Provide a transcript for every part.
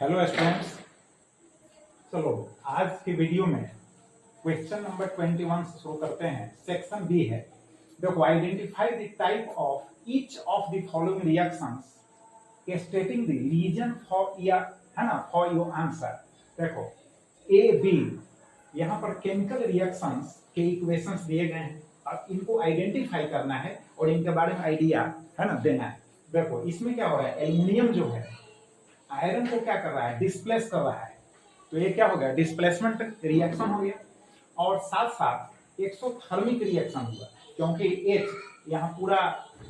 Hello students, चलो आज की वीडियो में क्वेश्चन नंबर 21 से शुरू करते हैं। सेक्शन बी है। देखो, identify the type of each of the following reactions stating the reason for या है ना फॉर योर आंसर। देखो ए बी, यहाँ पर केमिकल रिएक्शंस के इक्वेशंस दिए गए हैं। अब इनको आइडेंटिफाई करना है और इनके बारे में आइडिया है ना देना है। देखो इसमें क्या हो रहा है, एल्यूमिनियम जो है आयरन को क्या कर रहा है, डिस्प्लेस कर रहा है। तो ये क्या हो गया, डिस्प्लेसमेंट रिएक्शन हो गया। और साथ साथ एक्सोथर्मिक रिएक्शन हुआ, क्योंकि एच यहाँ पूरा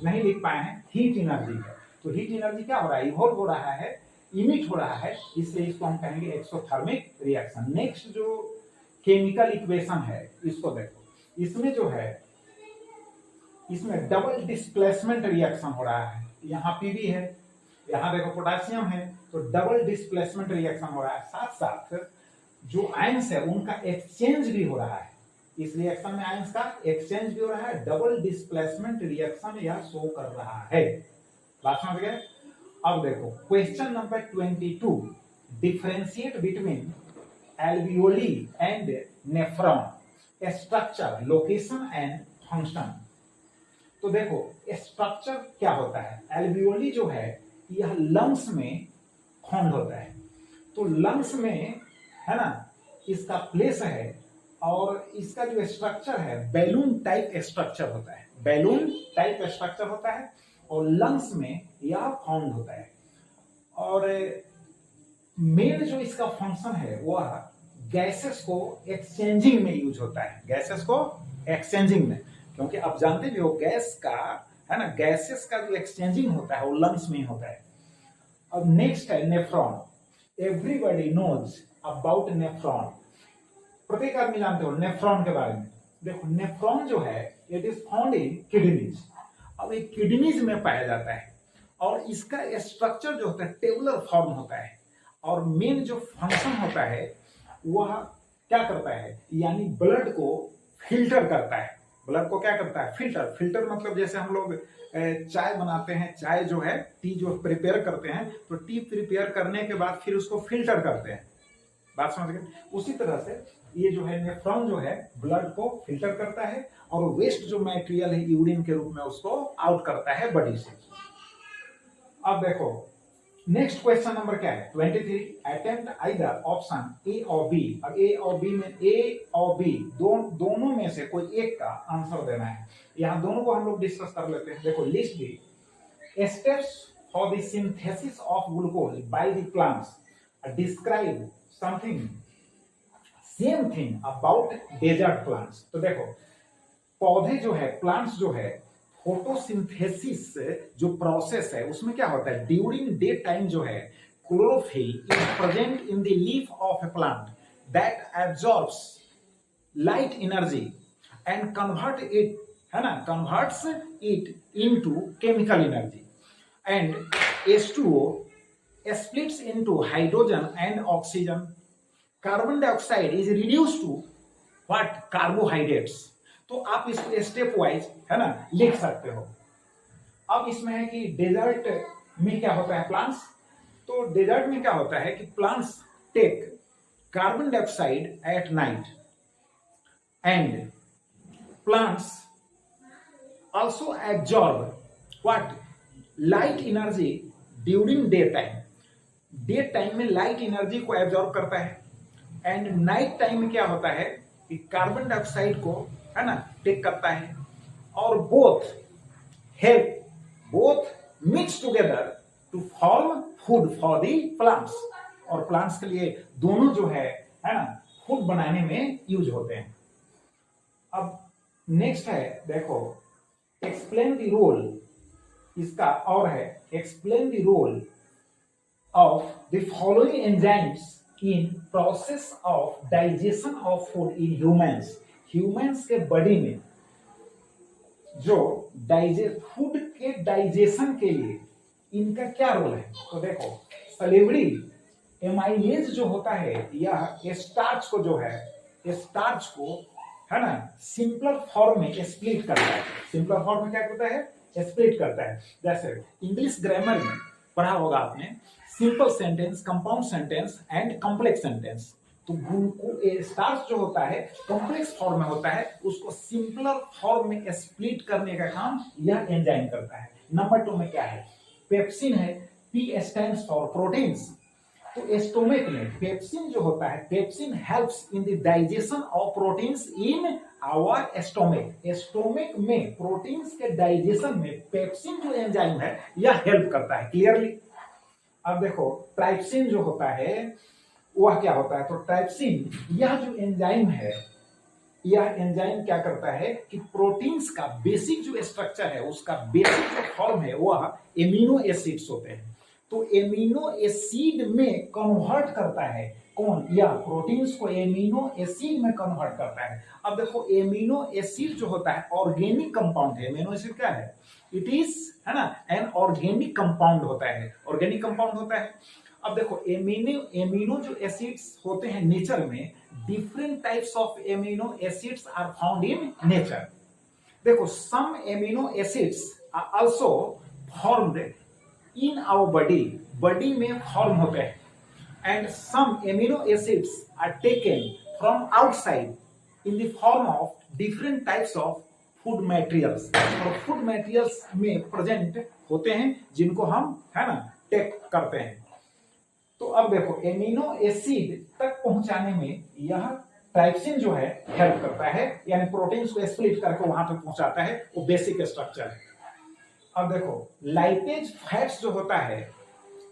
नहीं लिख पाए हैं, हीट एनर्जी है। तो हीट एनर्जी क्या हो रहा है, इवॉल्व हो रहा है, इमिट हो रहा है, इसलिए इसको हम कहेंगे एक्सोथर्मिक रिएक्शन। नेक्स्ट जो केमिकल इक्वेशन है इसको देखो, इसमें जो है इसमें डबल डिस्प्लेसमेंट रिएक्शन हो रहा है। यहाँ पीबी है, यहाँ देखो पोटेशियम है, तो डबल डिस्प्लेसमेंट रिएक्शन हो रहा है। साथ साथ जो आयंस है उनका एक्सचेंज भी हो रहा है। इस रिएक्शन में आयंस का एक्सचेंज भी हो रहा है। डबल डिस्प्लेसमेंट रिएक्शन यह शो कर रहा है। बात समझ गए। अब देखो question number 22, differentiate between alveoli and nephron, structure, location and function. तो देखो स्ट्रक्चर क्या होता है, एल्वियोली जो है यह लंग्स में फाउंड होता है। तो लंग्स में है ना इसका प्लेस है, और इसका जो स्ट्रक्चर है बैलून टाइप स्ट्रक्चर होता है। बैलून टाइप स्ट्रक्चर होता है और लंग्स में यह फाउंड होता है। और मेन जो इसका फंक्शन है वह गैसेस को एक्सचेंजिंग में यूज होता है। गैसेस को एक्सचेंजिंग में, क्योंकि आप जानते भी हो गैस का है ना, गैसेस का जो एक्सचेंजिंग होता है वो लंग्स में ही होता है। अब नेक्स्ट है nephron. Everybody knows about nephron. प्रत्येक आदमी जानते हो नेफ्रॉन के बारे में। देखो नेफ्रॉन जो है it is found in kidneys. अब ये किडनीज में पाया जाता है और इसका स्ट्रक्चर जो होता है टेबुलर फॉर्म होता है। और मेन जो फंक्शन होता है वह क्या करता है, यानी ब्लड को फिल्टर करता है। ब्लड को क्या करता है, फिल्टर। फिल्टर मतलब जैसे हम लोग चाय बनाते हैं, चाय जो है टी जो प्रिपेयर करते हैं, तो टी प्रिपेयर करने के बाद फिर उसको फिल्टर करते हैं। बात समझ गए। उसी तरह से ये जो है नेफ्रॉन जो है ब्लड को फिल्टर करता है और वेस्ट जो मटेरियल है यूरिन के रूप में उसको आउट करता है बॉडी से। अब देखो नेक्स्ट क्वेश्चन नंबर क्या है, 23, अटेम्प्ट आइदर ऑप्शन ए और बी। अब ए और बी में ए और बी दोनों में से कोई एक का आंसर देना है। यहाँ दोनों को हम लोग डिस्कस कर लेते हैं। देखो list the steps for the synthesis of glucose by the plants, describe something same thing about desert plants. तो देखो पौधे जो है, प्लांट्स जो है, फोटोसिंथेसिस जो प्रोसेस है उसमें क्या होता है, ड्यूरिंग डे टाइम जो है chlorophyll is present in the leaf of A plant that absorbs light energy and convert it, है ना, converts it into chemical energy. And H2O splits into hydrogen and oxygen. Carbon dioxide is reduced to what, carbohydrates। तो आप इसको step wise है ना लिख सकते हो। अब इसमें है कि डेजर्ट में क्या होता है, प्लांट्स। तो डेजर्ट में क्या होता है कि plants take carbon dioxide at night and plants also absorb what, light energy during day time. Day time में लाइट एनर्जी को एब्जॉर्ब करता है एंड नाइट टाइम में क्या होता है कि कार्बन डाइऑक्साइड को है ना टेक करता है। और both mix together to form food for the plants. और प्लांट्स के लिए दोनों जो है ना फूड बनाने में यूज होते हैं। अब नेक्स्ट है देखो एक्सप्लेन द रोल, इसका और है explain the role of the following enzymes in process of digestion of food in humans. Humans के बॉडी में जो फूड के डाइजेशन के लिए इनका क्या रोल है। तो देखो सलेवरी एमाइलेज जो होता है यह स्टार्च को जो है, स्टार्च को है ना सिंपलर फॉर्म में स्प्लिट करता है। सिंपलर फॉर्म में क्या करता है, स्प्लिट करता है। जैसे इंग्लिश ग्रामर में पढ़ा होगा आपने, simple sentence, compound sentence and complex sentence. तो स्टार्च जो होता है कॉम्प्लेक्स फॉर्म में होता है, उसको सिंपलर फॉर्म में स्प्लिट करने का काम यह एंजाइम करता है। नंबर 2 में क्या है, पेप्सिन है, पी स्टैंड्स फॉर प्रोटीन्स। तो स्टोमक में पेप्सिन जो होता है, pepsin helps in the digestion of proteins in our stomach. Stomach में प्रोटीन्स के डाइजेशन में पेप्सिन जो एंजाइम है यह हेल्प करता है। क्लियरली? अब देखो ट्राइप्सिन जो होता है वह क्या होता है, तो ट्राइप्सिन यह जो एंजाइम है, यह एंजाइम क्या करता है कि प्रोटीन्स का बेसिक जो स्ट्रक्चर है, उसका बेसिक जो फॉर्म है वह एमिनो एसिड्स होते हैं। तो एमिनो एसिड में कन्वर्ट करता है कौन, यह प्रोटीन्स को एमिनो एसिड में कन्वर्ट करता है। अब देखो एमिनो एसिड जो होता है ऑर्गेनिक कंपाउंड है। एमिनो एसिड क्या है, इट इज, है ना, एन ऑर्गेनिक कंपाउंड होता है, ऑर्गेनिक कंपाउंड होता है। अब देखो एमिनो जो एसिड्स होते हैं नेचर में, different types of amino acids are found in nature. देखो some amino acids are also formed in our body, body में फॉर्म होते हैं, and some amino acids are taken from outside in the form of different types of food materials. और food materials में present होते हैं जिनको हम, है ना, टेक करते हैं। तो अब देखो एमिनो एसिड तक पहुंचाने में यह ट्राइप्सिन जो है हेल्प करता है, यानी प्रोटीन्स को स्प्लिट करके वहां तक पहुंचाता है, वो बेसिक स्ट्रक्चर है। अब देखो लाइपेज फैट्स जो होता है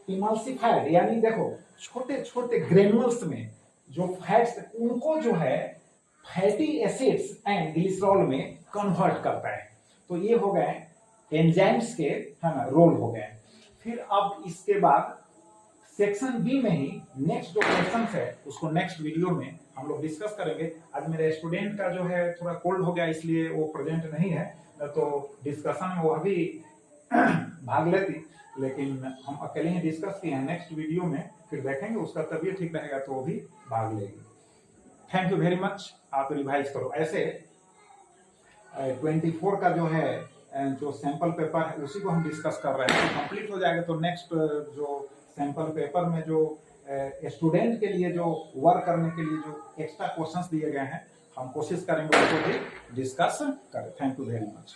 इमल्सिफाइड, यानी देखो छोटे छोटे ग्रेनुअल्स में जो फैट्स उनको जो है फैटी एसिड्स एंड ग्लिसरॉल में कन्वर्ट करता है। तो ये हो गए एंजाइम्स के, है ना, रोल हो गए। फिर अब इसके बाद सेक्शन बी में ही नेक्स्ट जो क्वेश्चन है उसको नेक्स्ट वीडियो में हम लोग डिस्कस करेंगे। आज मेरे स्टूडेंट का जो है थोड़ा कोल्ड हो गया, इसलिए वो प्रेजेंट नहीं है, तो डिस्कशन में वो अभी भाग लेती, लेकिन हम अकेले ही डिस्कस किए हैं। नेक्स्ट वीडियो में फिर देखेंगे, उसका तबीयत ठीक रहेगा तो वो भी भाग लेगी। Thank you very much. आप रिवाइज करो। ऐसे 24 का जो है जो सैंपल पेपर है उसी को हम डिस्कस कर रहे हैं। कंप्लीट हो जाएगा तो नेक्स्ट जो सैंपल पेपर में जो स्टूडेंट के लिए जो वर्क करने के लिए जो एक्स्ट्रा क्वेश्चंस दिए गए हैं, हम कोशिश करेंगे उसको भी डिस्कस करें। Thank you very much.